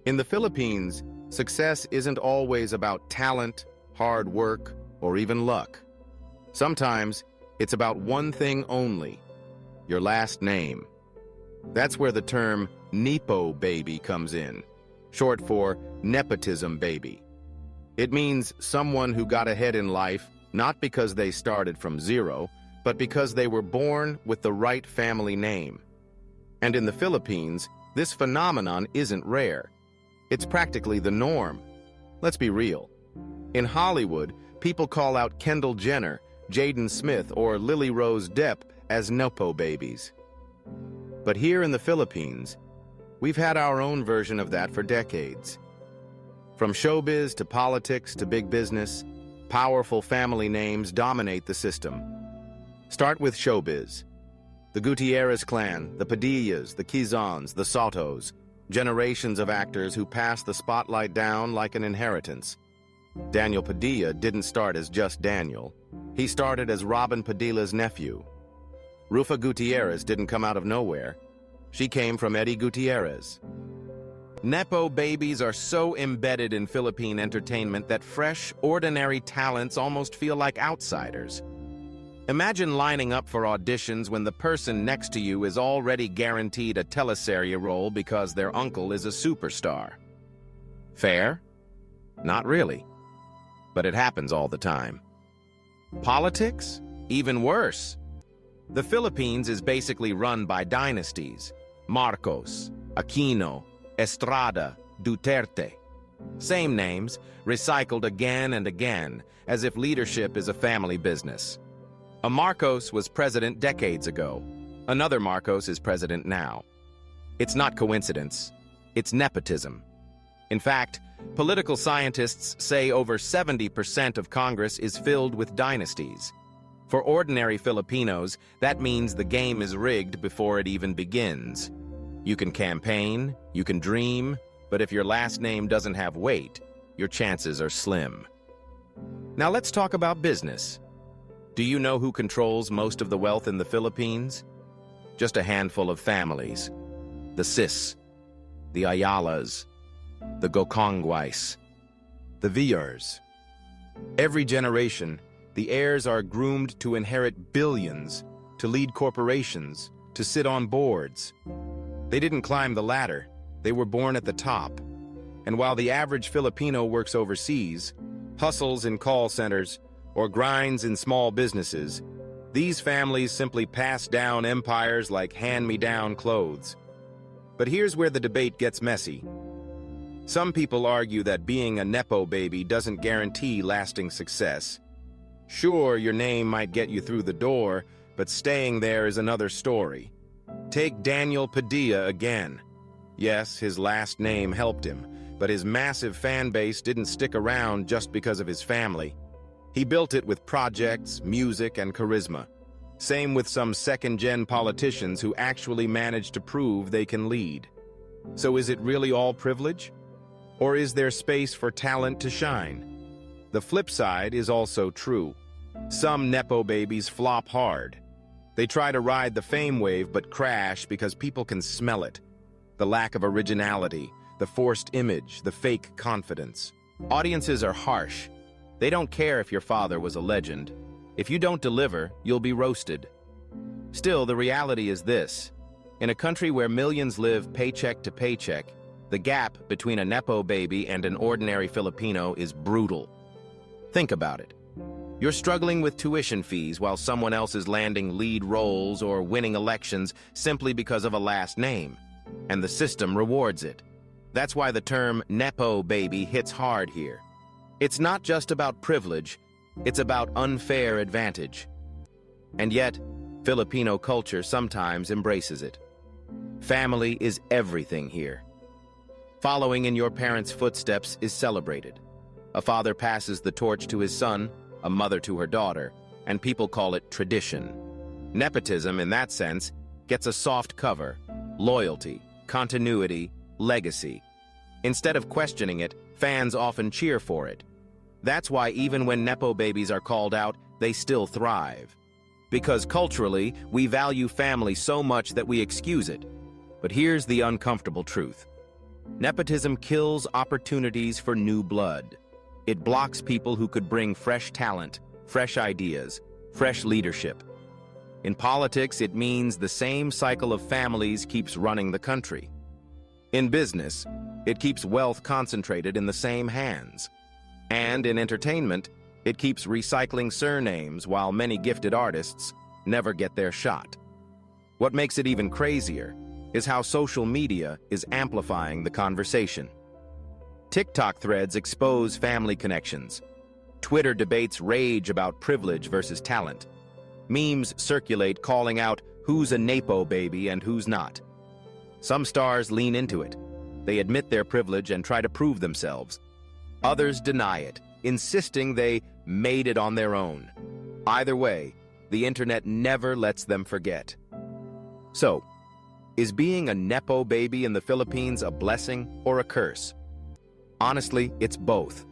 In the Philippines, success isn't always about talent, hard work, or even luck. Sometimes, it's about one thing only: your last name. That's where the term Nepo baby comes in, short for nepotism baby. It means someone who got ahead in life not because they started from zero, but because they were born with the right family name. And in the Philippines, this phenomenon isn't rare. It's practically the norm. Let's be real. In Hollywood, people call out Kendall Jenner, Jaden Smith, or Lily Rose Depp as Nepo babies. But here in the Philippines, we've had our own version of that for decades. From showbiz to politics to big business, powerful family names dominate the system. Start with showbiz. The Gutierrez clan, the Padillas, the Quezons, the Sotos, generations of actors who pass the spotlight down like an inheritance. Daniel Padilla didn't start as just Daniel. He started as Robin Padilla's nephew. Rufa Gutierrez didn't come out of nowhere. She came from Eddie Gutierrez. Nepo babies are so embedded in Philippine entertainment that fresh, ordinary talents almost feel like outsiders. Imagine lining up for auditions when the person next to you is already guaranteed a teleserye role because their uncle is a superstar. Fair? Not really. But it happens all the time. Politics? Even worse. The Philippines is basically run by dynasties: Marcos, Aquino, Estrada, Duterte. Same names, recycled again and again, as if leadership is a family business. A Marcos was president decades ago. Another Marcos is president now. It's not coincidence. It's nepotism. In fact, political scientists say over 70% of Congress is filled with dynasties. For ordinary Filipinos, that means the game is rigged before it even begins. You can campaign, you can dream, but if your last name doesn't have weight, your chances are slim. Now let's talk about business. Do you know who controls most of the wealth in the Philippines? Just a handful of families. The Sis, the Ayalas, the Gokongwais, the Vilars. Every generation, the heirs are groomed to inherit billions, to lead corporations, to sit on boards. They didn't climb the ladder, they were born at the top. And while the average Filipino works overseas, hustles in call centers, or grinds in small businesses, these families simply pass down empires like hand-me-down clothes. But here's where the debate gets messy. Some people argue that being a Nepo baby doesn't guarantee lasting success. Sure, your name might get you through the door, but staying there is another story. Take Daniel Padilla again. Yes, his last name helped him, but his massive fan base didn't stick around just because of his family. He built it with projects, music, and charisma. Same with some second-gen politicians who actually managed to prove they can lead. So is it really all privilege? Or is there space for talent to shine? The flip side is also true. Some Nepo babies flop hard. They try to ride the fame wave but crash because people can smell it. The lack of originality, the forced image, the fake confidence. Audiences are harsh. They don't care if your father was a legend. If you don't deliver, you'll be roasted. Still, the reality is this. In a country where millions live paycheck to paycheck, the gap between a Nepo baby and an ordinary Filipino is brutal. Think about it. You're struggling with tuition fees while someone else is landing lead roles or winning elections simply because of a last name. And the system rewards it. That's why the term Nepo baby hits hard here. It's not just about privilege, it's about unfair advantage. And yet, Filipino culture sometimes embraces it. Family is everything here. Following in your parents' footsteps is celebrated. A father passes the torch to his son, a mother to her daughter, and people call it tradition. Nepotism, in that sense, gets a soft cover: loyalty, continuity, legacy. Instead of questioning it, fans often cheer for it. That's why even when Nepo babies are called out, they still thrive. Because culturally, we value family so much that we excuse it. But here's the uncomfortable truth. Nepotism kills opportunities for new blood. It blocks people who could bring fresh talent, fresh ideas, fresh leadership. In politics, it means the same cycle of families keeps running the country. In business, it keeps wealth concentrated in the same hands. And in entertainment, it keeps recycling surnames while many gifted artists never get their shot. What makes it even crazier is how social media is amplifying the conversation. TikTok threads expose family connections. Twitter debates rage about privilege versus talent. Memes circulate calling out who's a Nepo baby and who's not. Some stars lean into it. They admit their privilege and try to prove themselves. Others deny it, insisting they made it on their own. Either way, the internet never lets them forget. So, is being a Nepo baby in the Philippines a blessing or a curse? Honestly, it's both.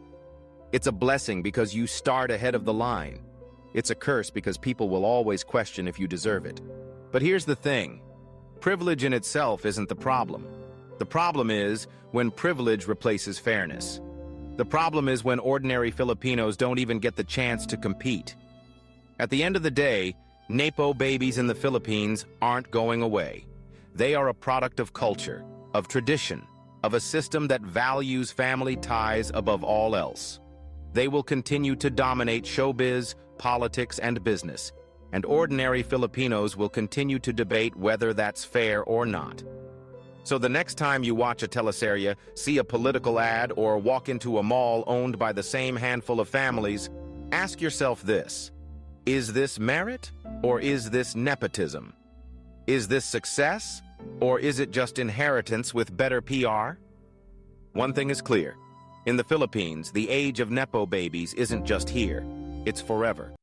It's a blessing because you start ahead of the line. It's a curse because people will always question if you deserve it. But here's the thing. Privilege in itself isn't the problem. The problem is when privilege replaces fairness. The problem is when ordinary Filipinos don't even get the chance to compete. At the end of the day, Nepo babies in the Philippines aren't going away. They are a product of culture, of tradition, of a system that values family ties above all else. They will continue to dominate showbiz, politics, and business, and ordinary Filipinos will continue to debate whether that's fair or not. So the next time you watch a teleserye, see a political ad, or walk into a mall owned by the same handful of families, ask yourself this: is this merit, or is this nepotism? Is this success, or is it just inheritance with better PR? One thing is clear. In the Philippines, the age of Nepo babies isn't just here, it's forever.